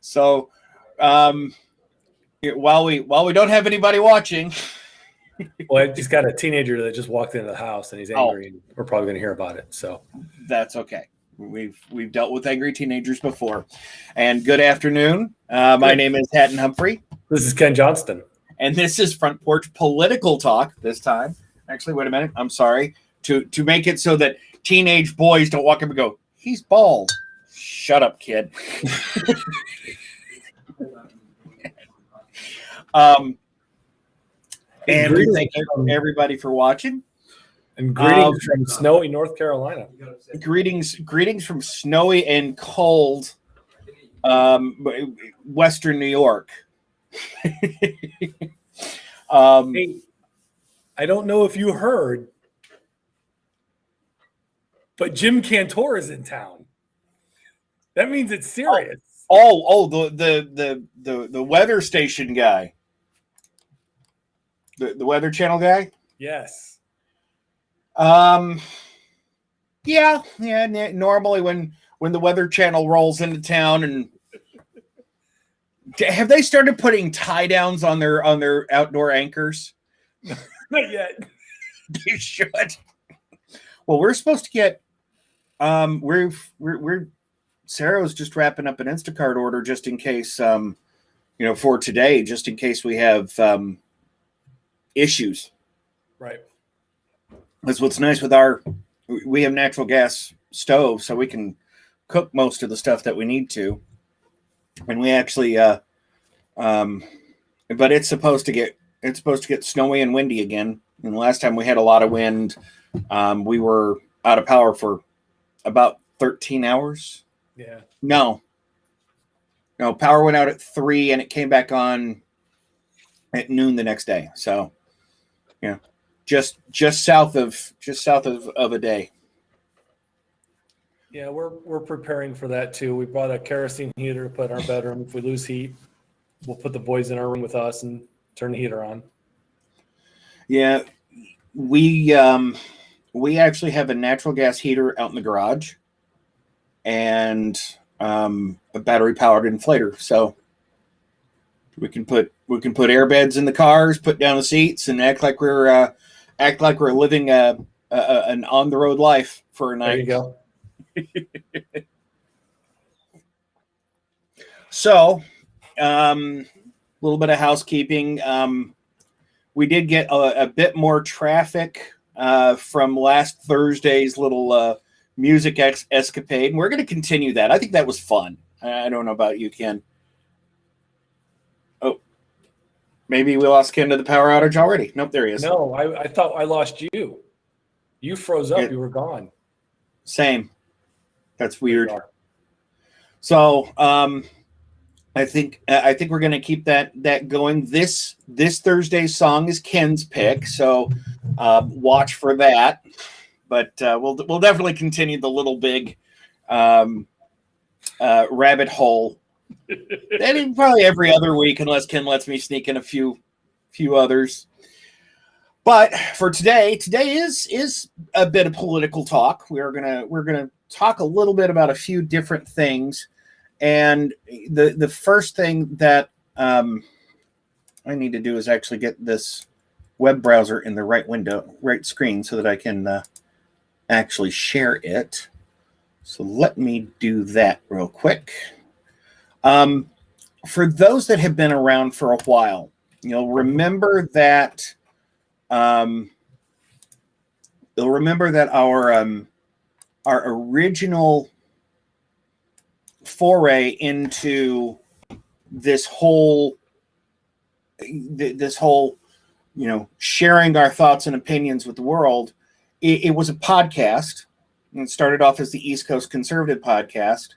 So, while we don't have anybody watching, well, I just got a teenager that just walked into the house and he's angry, and we're probably going to hear about it. So that's okay. We've dealt with angry teenagers before. And good afternoon. My name is Hatton Humphrey. This is Ken Johnston. And this is Front Porch Political Talk this time. Actually, wait a minute. I'm sorry. To make it so that teenage boys don't walk up and go, he's bald. Shut up, kid. And thank you everybody for watching. And greetings from snowy North Carolina. Greetings from snowy and cold Western New York. Hey, I don't know if you heard, but Jim Cantor is in town. That means it's serious. The weather station guy. The Weather Channel guy? Yes. Yeah. Normally when the Weather Channel rolls into town, and have they started putting tie downs on their outdoor anchors? Not yet. They should. Well, we're supposed to get. We're Sarah's just wrapping up an Instacart order just in case. For today, just in case we have issues. Right. That's what's nice with we have natural gas stove, so we can cook most of the stuff that we need to. And we actually, but it's supposed to get snowy and windy again. And the last time we had a lot of wind, we were out of power for about 13 hours. Yeah. No, power went out at 3 and it came back on at noon the next day. So, yeah. Just south of a day. Yeah, we're preparing for that too. We bought a kerosene heater to put in our bedroom. If we lose heat, we'll put the boys in our room with us and turn the heater on. Yeah, we actually have a natural gas heater out in the garage, and a battery powered inflator. So we can put air beds in the cars, put down the seats, and act like we're living an on the road life for a night. There you go. So, a little bit of housekeeping. We did get a bit more traffic from last Thursday's little music escapade, and we're going to continue that. I think that was fun. I don't know about you, Ken. Oh, maybe we lost Ken to the power outage already. Nope, there he is. No, I thought I lost you. You froze up. You were gone. Same. That's weird. So, I think we're going to keep that going. This Thursday's song is Ken's pick, so watch for that. But we'll definitely continue the Little Big rabbit hole. And probably every other week, unless Ken lets me sneak in a few others. But for today is a bit of political talk. We're gonna talk a little bit about a few different things, and the first thing that I need to do is actually get this web browser in the right screen, so that I can actually share it. So let me do that real quick. For those that have been around for a while, you'll remember that. You'll remember that our original foray into this whole sharing our thoughts and opinions with the world. It was a podcast. It started off as the East Coast Conservative Podcast,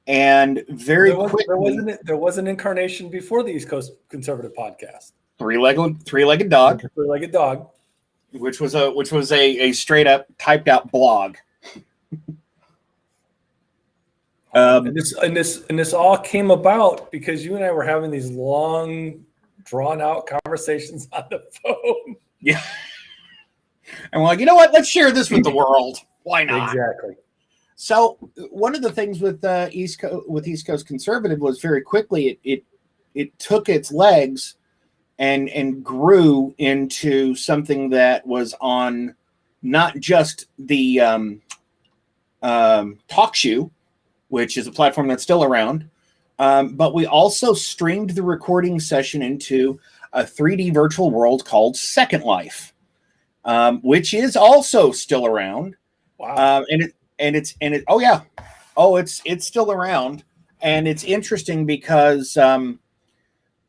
and very quickly there was an incarnation before the East Coast Conservative Podcast. Three-legged dog. Three-legged dog. Which was a straight up typed out blog. And this all came about because you and I were having these long, drawn out conversations on the phone. Yeah. And we're like, you know what? Let's share this with the world. Why not? Exactly. So one of the things with East Coast Conservative was very quickly it took its legs and grew into something that was on not just the TalkShoe, which is a platform that's still around, but we also streamed the recording session into a 3D virtual world called Second Life, which is also still around. Wow. It's still around, and it's interesting because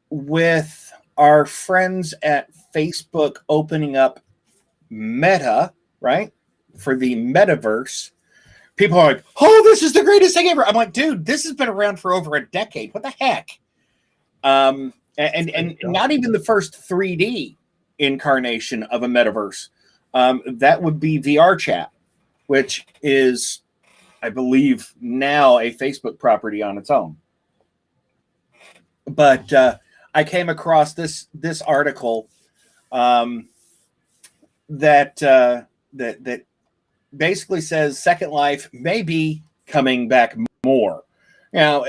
with our friends at Facebook opening up Meta, right, for the metaverse, people are like, "Oh, this is the greatest thing ever." I'm like, "Dude, this has been around for over a decade. What the heck?" And not even the first 3D incarnation of a metaverse. That would be VR chat, which is, I believe, now a Facebook property on its own. But I came across this article that basically says Second Life may be coming back more. Now,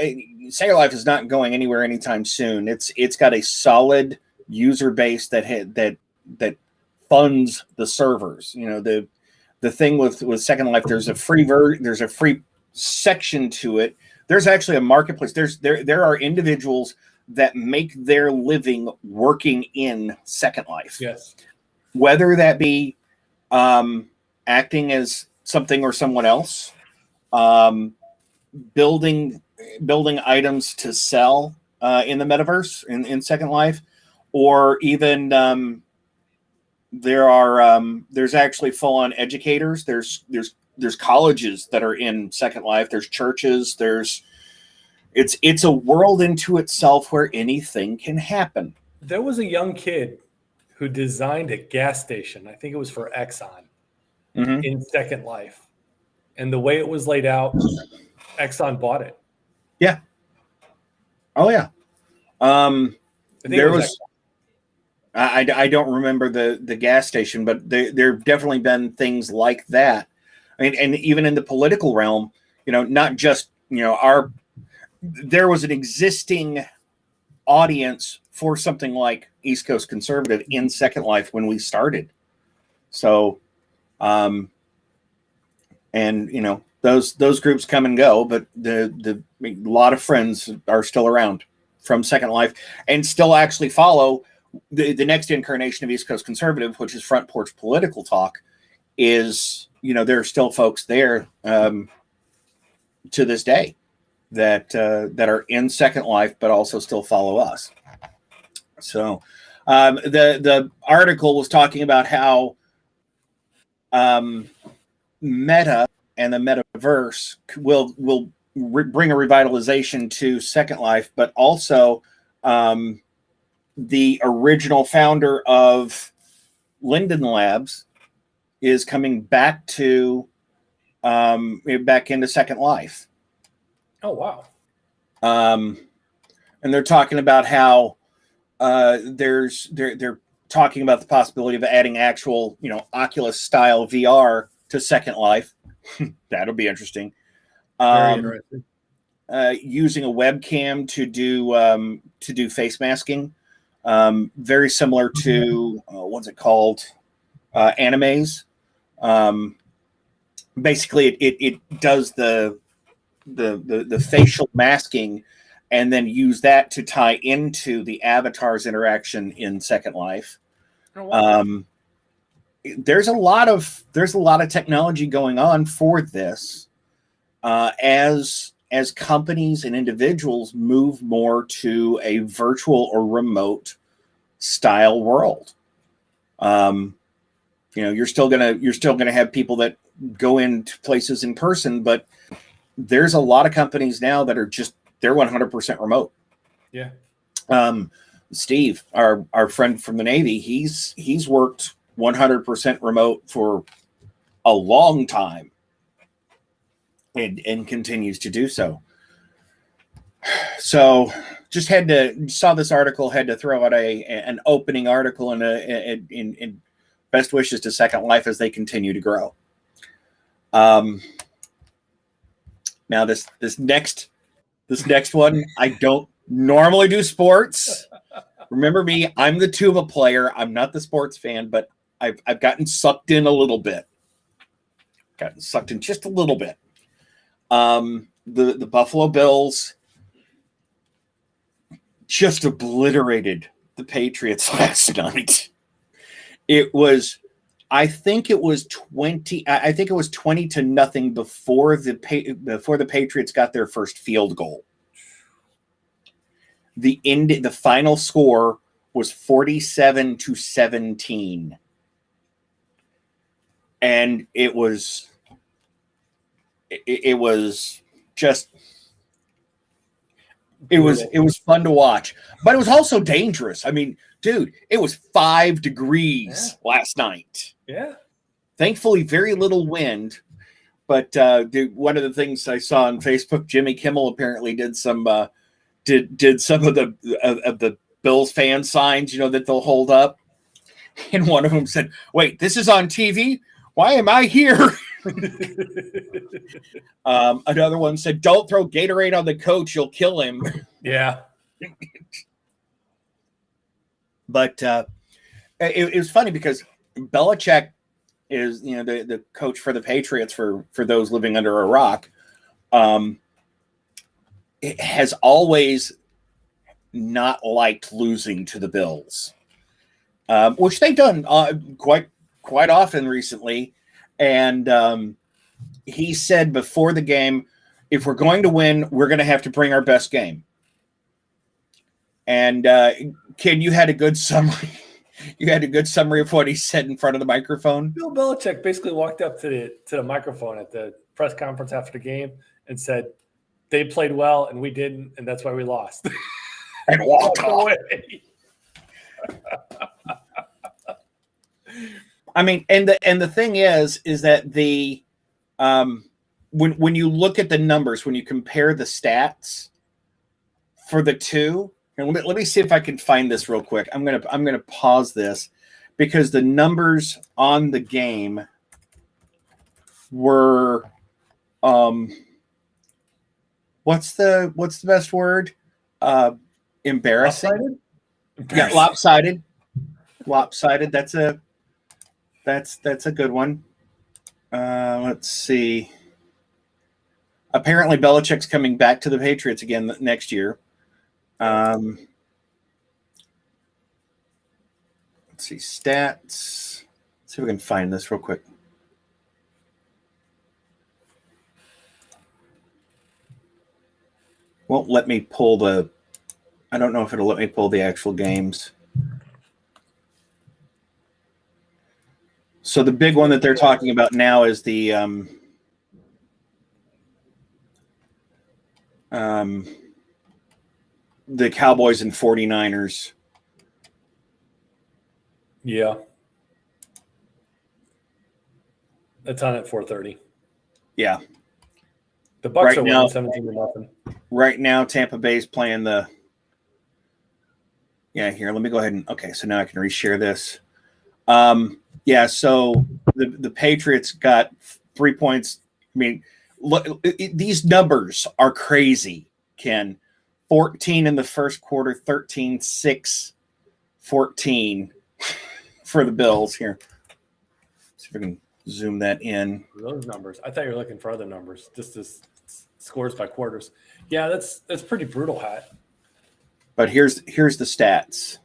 Second Life is not going anywhere anytime soon. It's got a solid user base that funds the servers. You know, the thing with Second Life, there's a free section to it. There's actually a marketplace. There are individuals that make their living working in Second Life. Yes. Whether that be acting as something or someone else, building items to sell in the metaverse in Second Life, or even there's actually full-on educators. There's colleges that are in Second Life. There's churches. It's a world into itself where anything can happen. There was a young kid who designed a gas station. I think it was for Exxon in Second Life. And the way it was laid out, Exxon bought it. Yeah. Oh yeah. There was I don't remember the gas station, but there have definitely been things like that. I mean, and even in the political realm, you know, not just, you know, there was an existing audience for something like East Coast Conservative in Second Life when we started. So, and you know, those groups come and go, but a lot of friends are still around from Second Life and still actually follow the next incarnation of East Coast Conservative, which is Front Porch Political Talk. Is, you know, there are still folks there to this day that are in Second Life, but also still follow us. So the article was talking about how Meta and the metaverse will bring a revitalization to Second Life, but also the original founder of Linden Labs is coming back into Second Life. Oh, wow. And they're talking about how they're talking about the possibility of adding actual, you know, Oculus style VR to Second Life. That'll be interesting. Very interesting. Using a webcam to do face masking, very similar to what's it called, animes. Basically, it does the facial masking, and then use that to tie into the avatar's interaction in Second Life. Oh, wow. There's a lot of technology going on for this, as companies and individuals move more to a virtual or remote style world. You know, you're still gonna have people that go into places in person, but there's a lot of companies now that are they're 100% remote. Yeah. Steve, our friend from the Navy, he's worked 100% remote for a long time, and continues to do so. So just saw this article, had to throw out an opening article in best wishes to Second Life as they continue to grow. Now this next one, I don't normally do sports. Remember me, I'm the tuba player. I'm not the sports fan, but I've gotten sucked in a little bit. Gotten sucked in just a little bit. The Buffalo Bills just obliterated the Patriots last night. I think it was 20 to nothing before the Patriots got their first field goal. The final score was 47-17. And it was fun to watch, but it was also dangerous. I mean, dude, it was 5 degrees last night. Yeah. Thankfully, very little wind. But one of the things I saw on Facebook, Jimmy Kimmel apparently did some of the Bills fan signs, that they'll hold up. And one of them said, "Wait, this is on TV? Why am I here?" Another one said, "Don't throw Gatorade on the coach, you'll kill him." Yeah. But it was funny because Belichick is, the coach for the Patriots, for those living under a rock. It has always not liked losing to the Bills, which they've done quite often recently. And he said before the game, if we're going to win, we're going to have to bring our best game. And Ken, you had a good summary. You had a good summary of what he said in front of the microphone. Bill Belichick basically walked up to the microphone at the press conference after the game and said, "They played well and we didn't, and that's why we lost." And walked away. I mean, and the thing is that the when you look at the numbers, when you compare the stats for the two, and let me see if I can find this real quick. I'm gonna pause this because the numbers on the game were what's the best word? Embarrassing. Lopsided? Yeah, lopsided. Lopsided. That's a good one. Let's see. Apparently, Belichick's coming back to the Patriots again next year. Let's see stats. Let's see if we can find this real quick. Won't let me pull the. I don't know if it'll let me pull the actual games. So the big one that they're talking about now is the Cowboys and 49ers. Yeah. That's on at 4:30. Yeah. The Bucs Right are now- winning 17-0. Right now, Tampa Bay's playing the. Yeah, here. Let me go ahead and. Okay, so now I can reshare this. Yeah, so the Patriots got 3 points. I mean, look, these numbers are crazy, Ken. 14 in the first quarter, 13-6, 14 for the Bills here. See if I can zoom that in. Those numbers. I thought you were looking for other numbers, just as scores by quarters. Yeah, that's pretty brutal, Hat. But here's the stats.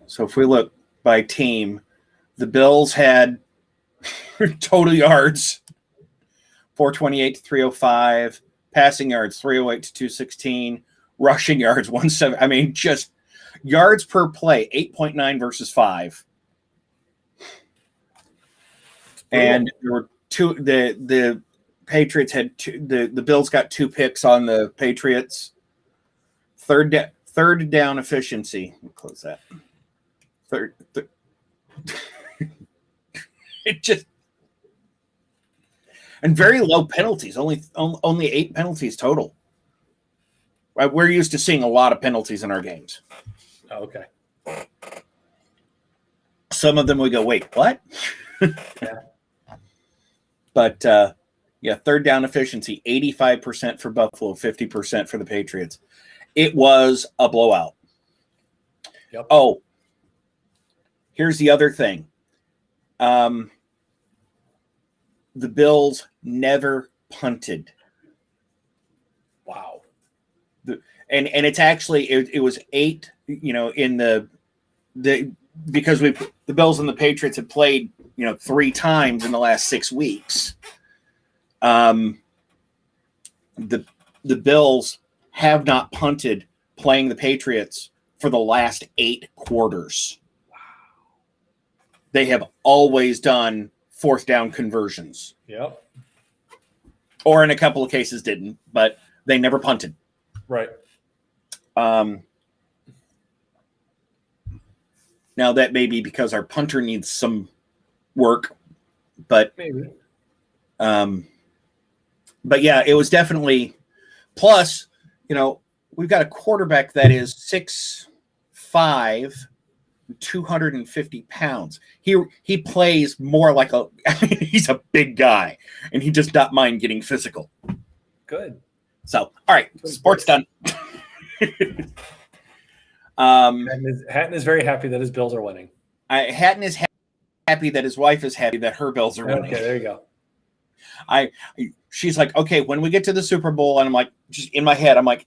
So if we look by team, the Bills had total yards 428 to 305, passing yards 308 to 216, rushing yards 17. I mean, just yards per play 8.9 versus 5. And there were two. The Patriots had two. The Bills got 2 picks on the Patriots. Third down efficiency. Let me close that. Third. It just and very low penalties. Only 8 penalties total. Right, we're used to seeing a lot of penalties in our games. Oh, okay. Some of them we go, wait, what? Yeah. But yeah, third down efficiency, 85% for Buffalo, 50% for the Patriots. It was a blowout. Yep. Oh, here's the other thing. The Bills never punted. Wow. And it's actually it was 8, in the because the Bills and the Patriots have played, 3 times in the last 6 weeks. The Bills have not punted playing the Patriots for the last 8 quarters. Wow. They have always done 4th down conversions. Yep. Or in a couple of cases didn't, but they never punted. Right. Now that may be because our punter needs some work, but maybe. But yeah, it was definitely. Plus, we've got a quarterback that is 6'5", 250 pounds. He plays more like he's a big guy, and he does not mind getting physical. Good. So, all right, sports done. Hatton is very happy that his Bills are winning. Hatton is happy that his wife is happy that her Bills are winning. Okay, there you go. She's like, okay, when we get to the Super Bowl, and I'm like, just in my head, I'm like,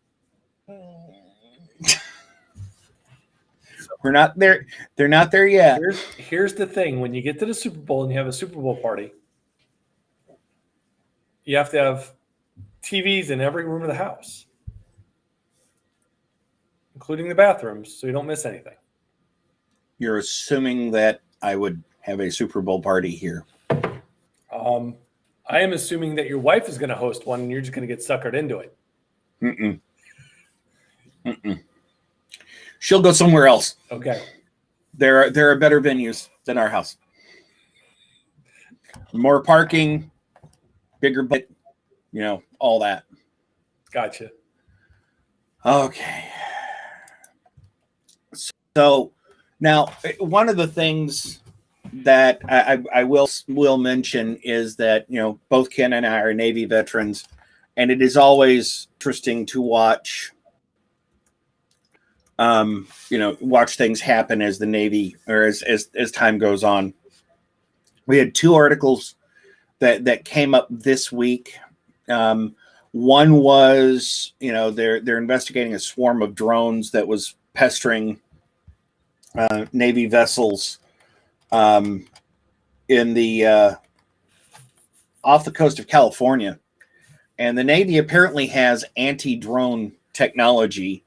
we're not there. They're not there yet. Here's the thing: when you get to the Super Bowl and you have a Super Bowl party, you have to have TVs in every room of the house, including the bathrooms, so you don't miss anything. You're assuming that I would have a Super Bowl party here. I am assuming that your wife is going to host one, and you're just going to get suckered into it. She'll go somewhere else. Okay. There are better venues than our house. More parking, bigger bit, all that. Gotcha. Okay. So now, one of the things that I will mention is that, both Ken and I are Navy veterans, and it is always interesting to watch, watch things happen as the Navy, or as time goes on. We had 2 articles that came up this week. One was, they're investigating a swarm of drones that was pestering Navy vessels in the off the coast of California, and the Navy apparently has anti-drone technology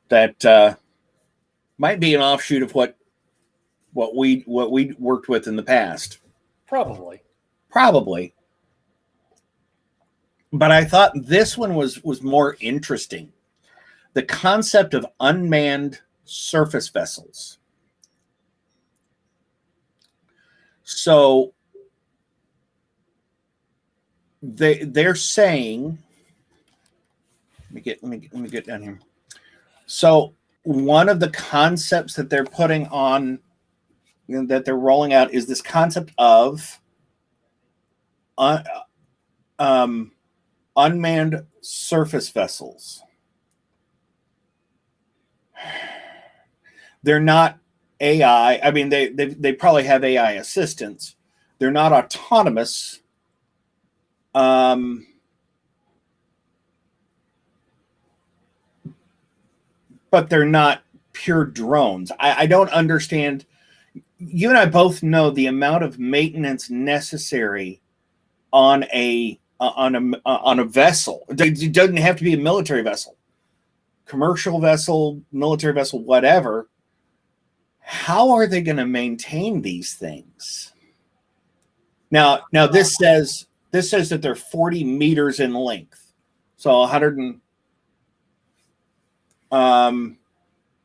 that might be an offshoot of what we worked with in the past. Probably. But I thought this one was more interesting. The concept of unmanned surface vessels. So they're saying, let me get down here. So one of the concepts that they're putting on, that they're rolling out, is this concept of unmanned surface vessels. They're not AI. I mean, they probably have AI assistants. They're not autonomous. But they're not pure drones. I don't understand. You and I both know the amount of maintenance necessary on a vessel. It doesn't have to be a military vessel, commercial vessel, military vessel, whatever. How are they going to maintain these things? Now this says that they're 40 meters in length, so 100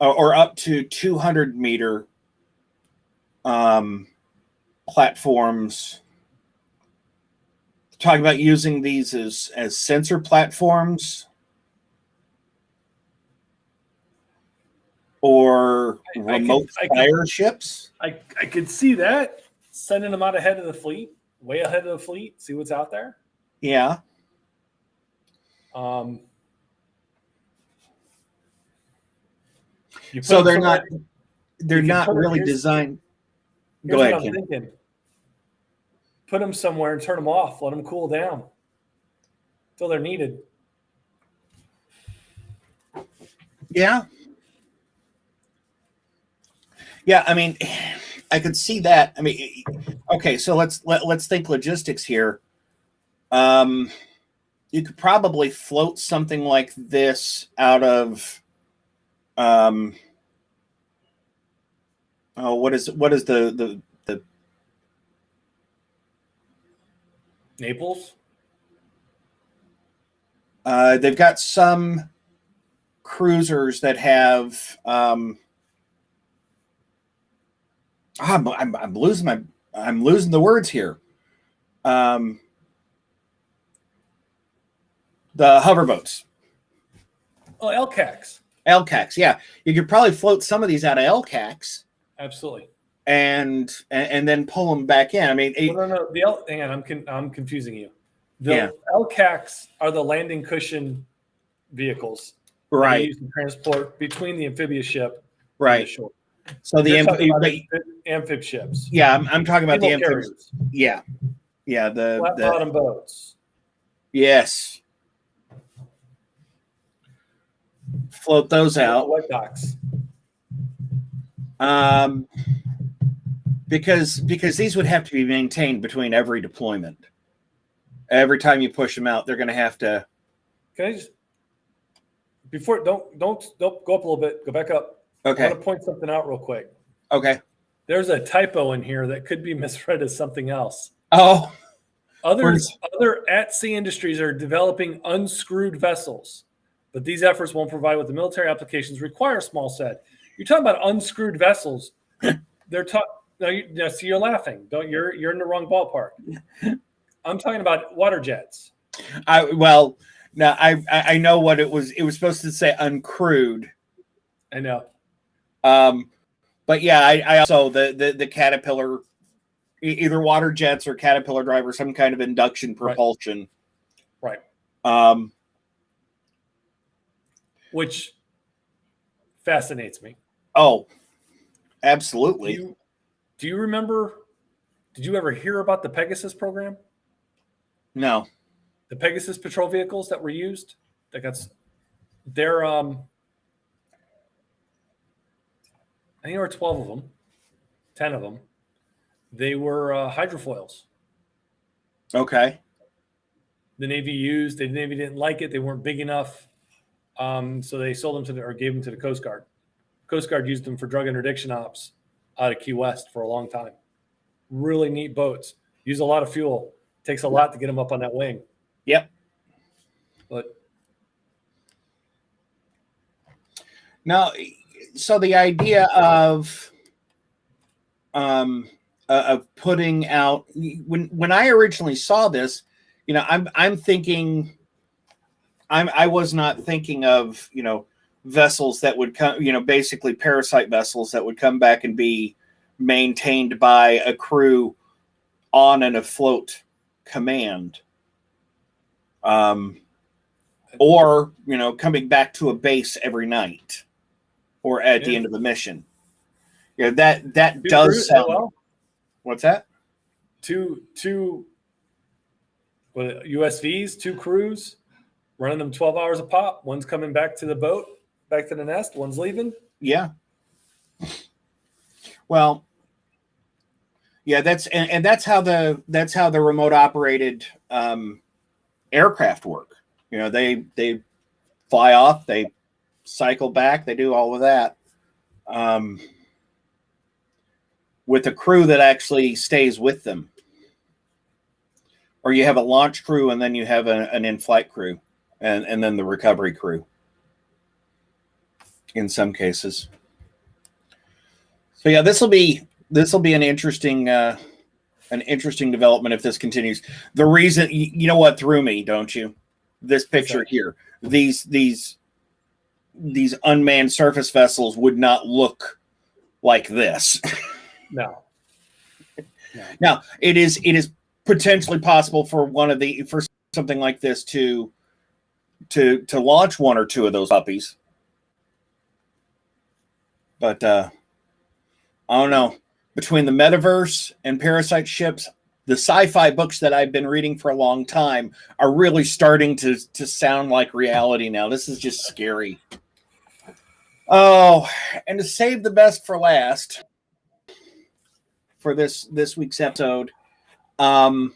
or up to 200 meter platforms. Talking about using these as sensor platforms or remote fire ships. I could see that, sending them out ahead of the fleet. way ahead of the fleet, see what's out there. Yeah. So they're not really designed. Go ahead, Ken. Thinking. Put them somewhere and turn them off. Let them cool down until they're needed. Yeah. Yeah, I mean, I could see that. I mean, okay, so let's think logistics here. You could probably float something like this out of what is the Naples? They've got some cruisers that have I'm losing the words here. The hoverboats. Oh, LCACs. LCACs, yeah. You could probably float some of these out of LCACs. Absolutely. And then pull them back in. I mean, no. Hang on, I'm confusing you. The LCACs are the landing cushion vehicles, right? Used to transport between the amphibious ship, right? And the shore. So the amphib ships. Yeah, I'm talking about the amphibious. Yeah, the flat bottom boats. Yes. Float those out. Wet docks. Because these would have to be maintained between every deployment. Every time you push them out, they're going to have to. Can I just don't go up a little bit. Go back up. Okay. I want to point something out real quick. Okay. There's a typo in here that could be misread as something else. Oh. Other at-sea industries are developing unscrewed vessels, but these efforts won't provide what the military applications require. Small said. You're talking about unscrewed vessels. They're talking. No, see, you're laughing. You're in the wrong ballpark. I'm talking about water jets. I know what it was. It was supposed to say uncrewed. I know. But yeah, I also the Caterpillar, either water jets or Caterpillar driver, some kind of induction propulsion. Right. Which fascinates me. Oh, absolutely. Do you remember? Did you ever hear about the Pegasus program? No. The Pegasus patrol vehicles that were used. They're I think there were 12 of them, 10 of them. They were hydrofoils. Okay. The Navy used. The Navy didn't like it. They weren't big enough, so they sold them gave them to the Coast Guard. Coast Guard used them for drug interdiction ops out of Key West for a long time. Really neat boats. Use a lot of fuel. Takes a lot to get them up on that wing. Yep. But now, so the idea of putting out when I originally saw this, I'm thinking I was not thinking of vessels that would come, basically parasite vessels that would come back and be maintained by a crew on and afloat command. Or, coming back to a base every night or at the end of the mission. That does sound well. What's that? Two USVs, 2 crews, running them 12 hours a pop. One's coming back to the boat, back to the nest. One's leaving. Yeah. Well, yeah, that's how the remote operated aircraft work. They fly off, they cycle back, they do all of that. With a crew that actually stays with them. Or you have a launch crew and then you have an in-flight crew and then the recovery crew in some cases. So yeah, this will be an interesting development if this continues. The reason, you know what threw me, don't you? This picture here, these unmanned surface vessels would not look like this. No. Now it is potentially possible for something like this to launch one or two of those puppies. But I don't know. Between the metaverse and parasite ships, the sci-fi books that I've been reading for a long time are really starting to sound like reality now. This is just scary. Oh, and to save the best for last for this week's episode, Joe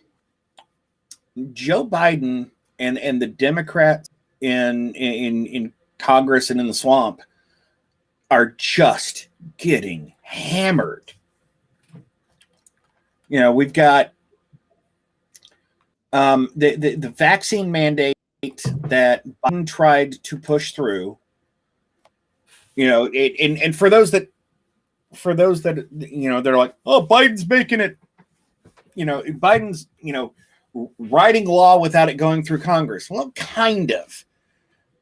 Biden and the Democrats in Congress and in the swamp are just getting hammered. You know, we've got the vaccine mandate that Biden tried to push through. You know, and for those that you know, they're like, oh, Biden's making it. You know, Biden's writing law without it going through Congress. Well, kind of.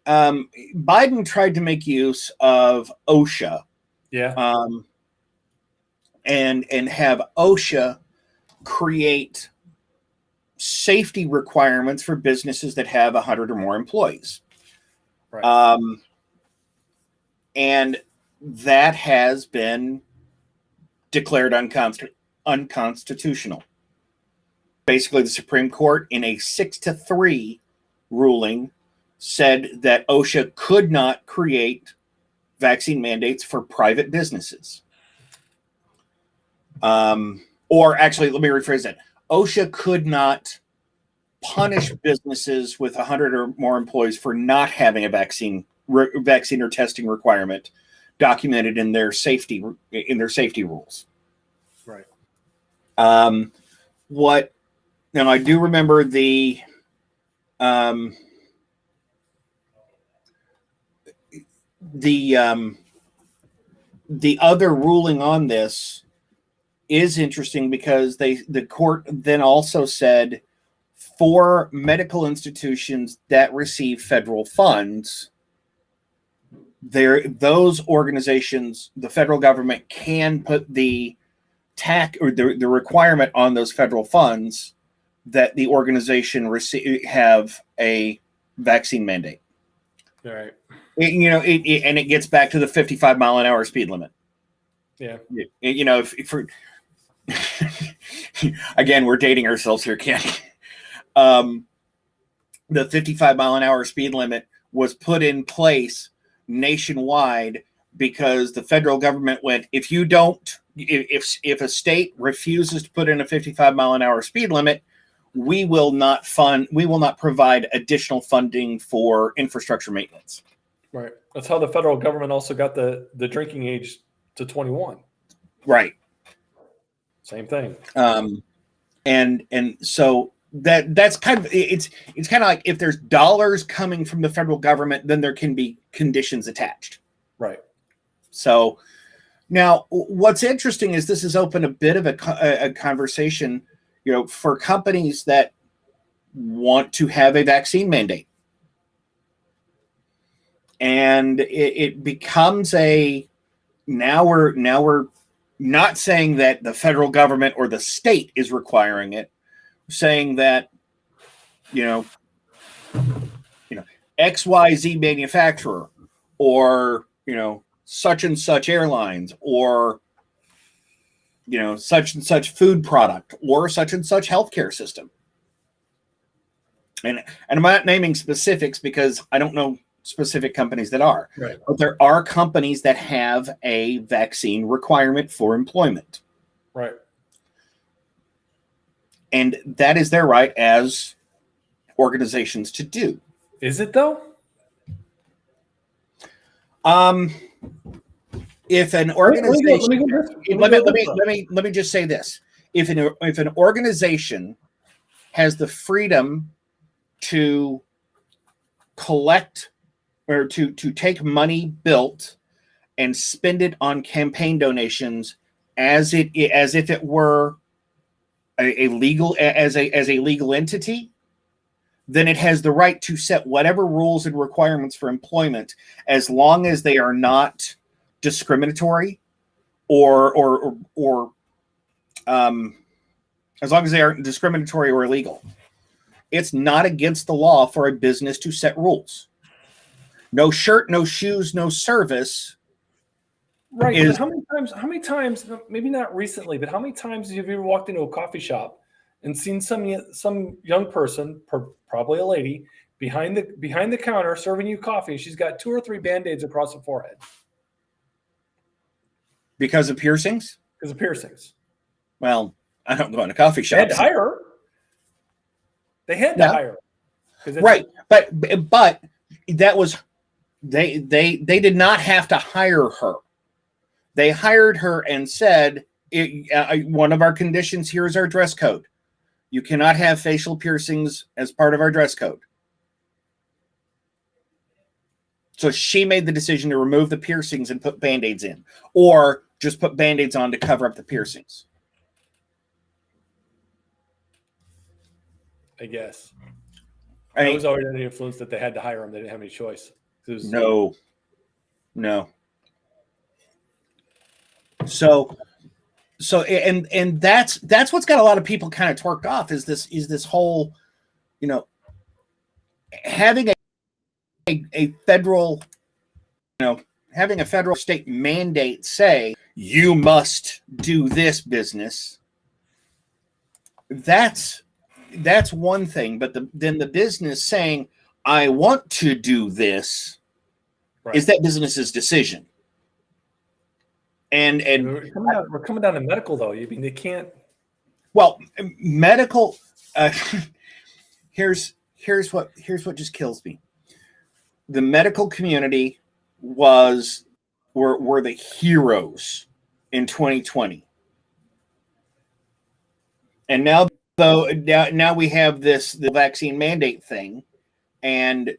Biden tried to make use of OSHA, and have OSHA create safety requirements for businesses that have 100 or more employees. Right. And that has been declared unconstitutional. Basically, the Supreme Court, in a 6-3 ruling, said that OSHA could not create vaccine mandates for private businesses. Or actually, let me rephrase that. OSHA could not punish businesses with 100 or more employees for not having a vaccine or testing requirement documented in their safety rules. Right. Now I do remember the other ruling on this is interesting because the court then also said for medical institutions that receive federal funds, those organizations, the federal government can put the tax or the requirement on those federal funds that the organization have a vaccine mandate. All right. And it gets back to the 55 mile an hour speed limit. Yeah. If for again, we're dating ourselves here, Ken. The 55 mile an hour speed limit was put in place nationwide because the federal government went, if a state refuses to put in a 55 mile an hour speed limit, we will not provide additional funding for infrastructure maintenance. Right. That's how the federal government also got the drinking age to 21. Right. Same thing. And so that's kind of it's kind of like if there's dollars coming from the federal government, then there can be conditions attached. Right. So now what's interesting is this has opened a bit of a conversation, for companies that want to have a vaccine mandate. And it becomes now we're not saying that the federal government or the state is requiring it, saying that, XYZ manufacturer or, such and such airlines or, such and such food product or such and such healthcare system. And I'm not naming specifics because I don't know specific companies that are, right. But there are companies that have a vaccine requirement for employment. Right. And that is their right as organizations to do. Is it though? If an organization, let me just say this: if an organization has the freedom to collect or to take money built and spend it on campaign donations as if it were a legal entity, then it has the right to set whatever rules and requirements for employment as long as they are not discriminatory or as long as they aren't discriminatory or illegal. It's not against the law for a business to set rules. No shirt, no shoes, no service. Right. But how many times, maybe not recently, but how many times have you ever walked into a coffee shop and seen some young person, probably a lady, behind the counter serving you coffee? She's got 2 or 3 Band-Aids across her forehead. Because of piercings? Because of piercings. Well, I don't go into coffee shops. They had to hire her. They had to hire her. Right. But that was they did not have to hire her. They hired her and said, one of our conditions here is our dress code. You cannot have facial piercings as part of our dress code. So she made the decision to remove the piercings and put Band-Aids in, or just put Band-Aids on to cover up the piercings. I guess. I was already under the influence that they had to hire him. They didn't have any choice. No. So and that's what's got a lot of people kind of twerked off is this whole, having a federal, having a federal state mandate say you must do this business. That's one thing, but then the business saying I want to do this is that business's decision. And we're coming down to medical though. I mean, they can't. Well, medical. Here's what just kills me. The medical community were the heroes in 2020, and now we have the vaccine mandate thing, and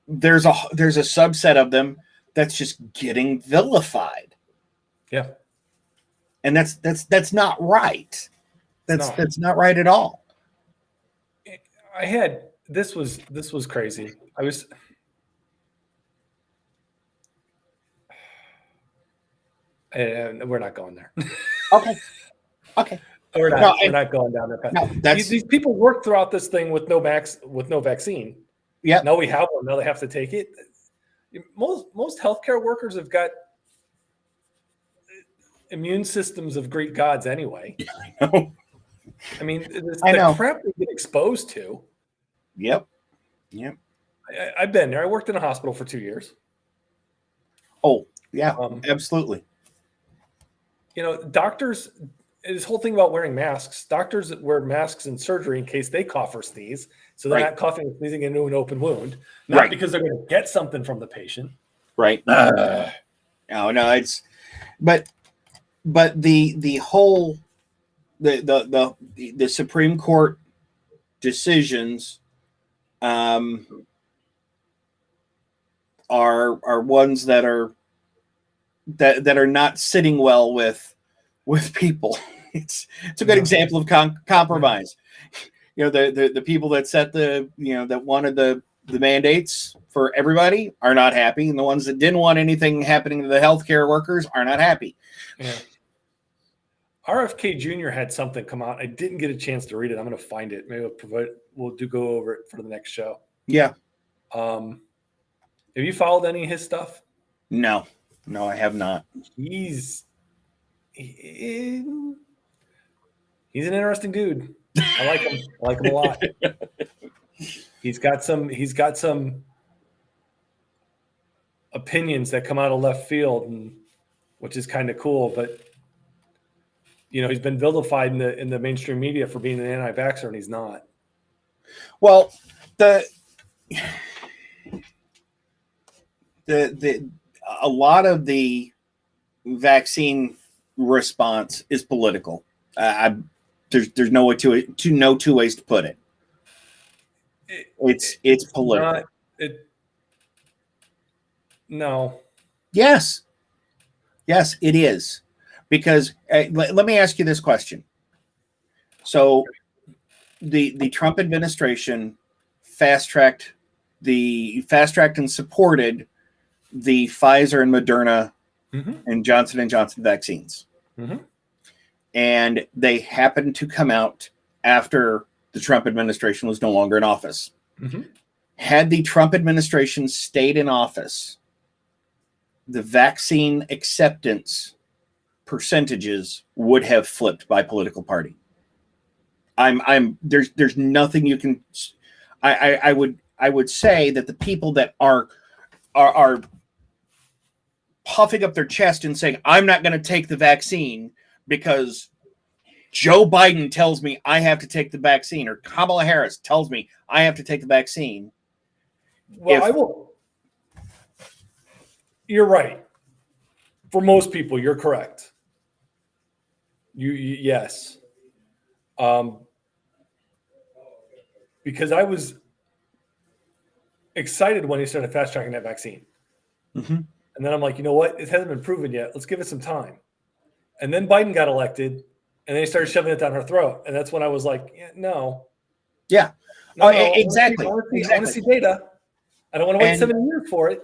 there's a subset of them that's just getting vilified. Yeah. And that's not right. That's not right at all. This was crazy. And we're not going there. Okay. We're not going down that path. No, these people work throughout this thing with no vaccine. Yeah. Now we have one. Now they have to take it. Most healthcare workers have got immune systems of Greek gods anyway. I know. I mean, the crap they get exposed to. Yep. I've been there. I worked in a hospital for 2 years. Oh, yeah, absolutely. Doctors, this whole thing about wearing masks, doctors wear masks in surgery in case they cough or sneeze. So they're not coughing and sneezing into an open wound. Not because they're going to get something from the patient. Right. No, it's, but the whole, the Supreme Court decisions are ones that are not sitting well with people. It's a good example of compromise. The people that set that wanted the mandates for everybody are not happy, and the ones that didn't want anything happening to the healthcare workers are not happy. Yeah. RFK Jr. had something come out. I didn't get a chance to read it. I'm going to find it. Maybe we'll go over it for the next show. Yeah. Have you followed any of his stuff? No, I have not. He's an interesting dude. I like him. I like him a lot. He's got some opinions that come out of left field, which is kind of cool. But he's been vilified in the mainstream media for being an anti-vaxxer, and he's not. Well, a lot of the vaccine response is political. There's no way no two ways to put it. It's political. No. Yes, it is. Because let me ask you this question. So the Trump administration fast-tracked and supported the Pfizer and Moderna and Johnson & Johnson vaccines. Mm-hmm. and they happened to come out after the Trump administration was no longer in office. Mm-hmm. Had the Trump administration stayed in office, the vaccine acceptance percentages would have flipped by political party. There's nothing you can. I would say that the people that are puffing up their chest and saying, I'm not going to take the vaccine because Joe Biden tells me I have to take the vaccine, or Kamala Harris tells me I have to take the vaccine. Well, I will. You're right. For most people, you're correct. Yes. Because I was excited when he started fast tracking that vaccine. Mm-hmm. And then I'm like, you know what? It hasn't been proven yet. Let's give it some time. And then Biden got elected, and then he started shoving it down her throat. And that's when I was like, no. Yeah. No, exactly. I want to see data. I don't want to wait 7 years for it.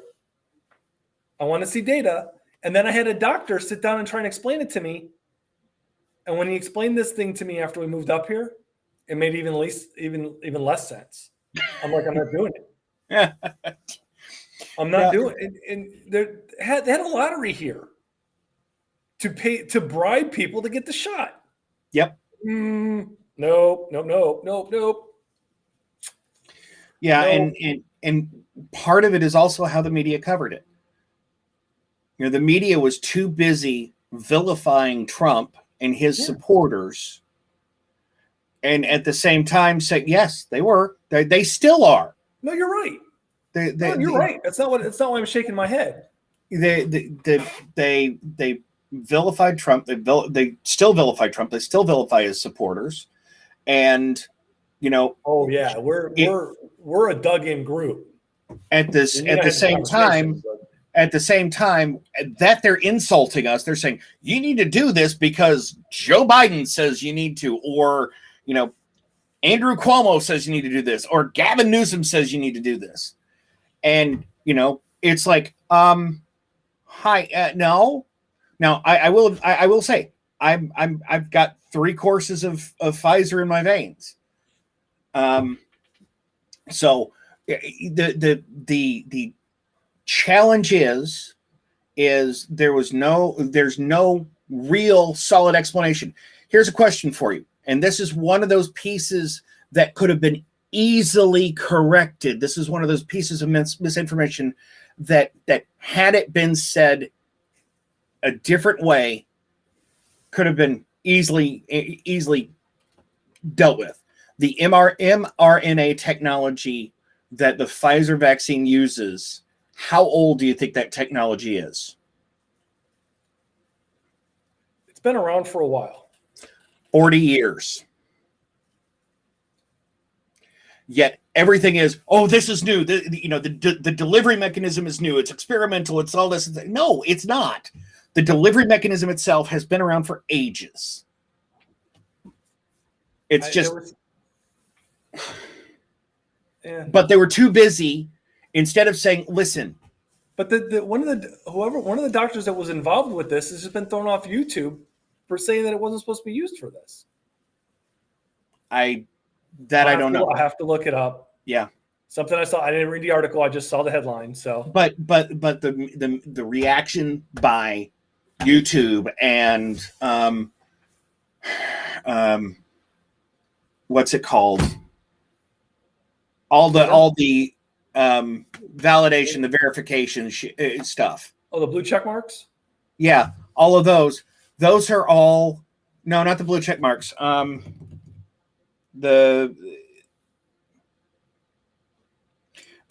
I want to see data. And then I had a doctor sit down and try and explain it to me. And when he explained this thing to me after we moved up here, it made even less sense. I'm like, I'm not doing it. I'm not doing it. And they had a lottery here to bribe people to get the shot. Yep. Nope. Yeah, nope. And part of it is also how the media covered it. You know, the media was too busy vilifying Trump and his supporters, and at the same time saying, yes, they were. They still are. No, you're right. You're right. That's not why I'm shaking my head. They vilified Trump. They still vilify Trump. They still vilify his supporters, and you know. Oh yeah, we're a dug-in group. At the same time that they're insulting us, they're saying you need to do this because Joe Biden says you need to, or you know, Andrew Cuomo says you need to do this, or Gavin Newsom says you need to do this, and you know, it's like, no. Now I will say I've got 3 courses of Pfizer in my veins. So the challenge is there's no real solid explanation. Here's a question for you, and this is one of those pieces that could have been easily corrected. This is one of those pieces of misinformation that had it been said a different way could have been easily dealt with. The mRNA technology that the Pfizer vaccine uses, how old do you think that technology is? It's been around for a while. 40 years. Yet everything is, oh, this is new. The delivery mechanism is new. It's experimental. It's all this. No, it's not. The delivery mechanism itself has been around for ages. It's But they were too busy instead of saying, listen. But one of the doctors that was involved with this has just been thrown off YouTube for saying that it wasn't supposed to be used for this. I don't know. I have to look it up. Yeah. Something I saw. I didn't read the article. I just saw the headline. So, but the reaction by YouTube and what's it called? All the validation, the verification stuff. Oh, the blue check marks? Yeah, all of those. Those are all not the blue check marks.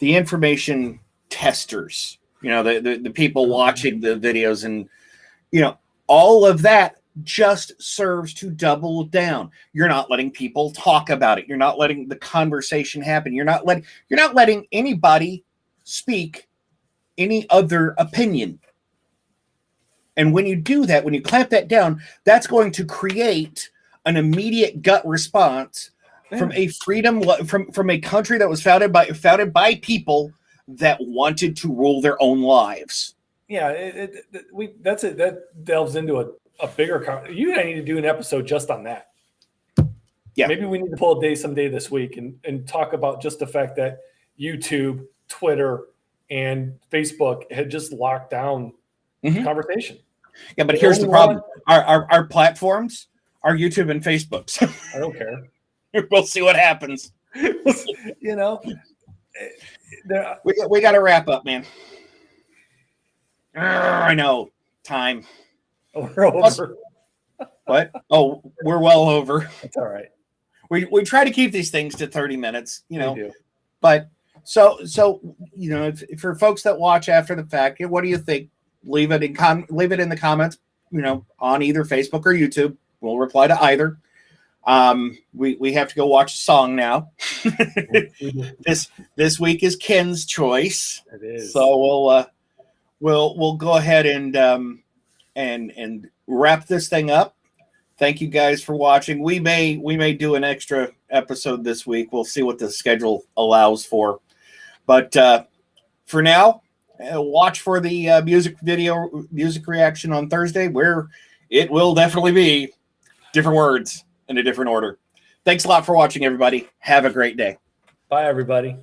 The information testers, you know, the people watching the videos, and you know, all of that just serves to double down. You're not letting people talk about it. You're not letting the conversation happen. You're not letting anybody speak any other opinion. And when you do that, when you clamp that down, that's going to create an immediate gut response from a from a country that was founded by people that wanted to rule their own lives. Yeah, that's it. That delves into a a bigger you and I need to do an episode just on that. Yeah. Maybe we need to pull a day someday this week and talk about just the fact that YouTube, Twitter, and Facebook had just locked down the conversation. Yeah, but here's the problem. Our platforms are YouTube and Facebook. So I don't care. we'll see what happens. You know, we got to wrap up, man. I know. Time. We're over. What? Oh, we're well over. That's all right. We try to keep these things to 30 minutes, you know. We do. But so you know, if for folks that watch after the fact, what do you think? Leave it in the comments, you know, on either Facebook or YouTube. We'll reply to either. We have to go watch a song now. This week is Ken's choice. It is. So we'll go ahead and wrap this thing up. Thank you guys for watching. We may do an extra episode this week. We'll see what the schedule allows for. But for now, watch for the music reaction on Thursday, where it will definitely be different words in a different order. Thanks a lot for watching, everybody. Have a great day. Bye, everybody.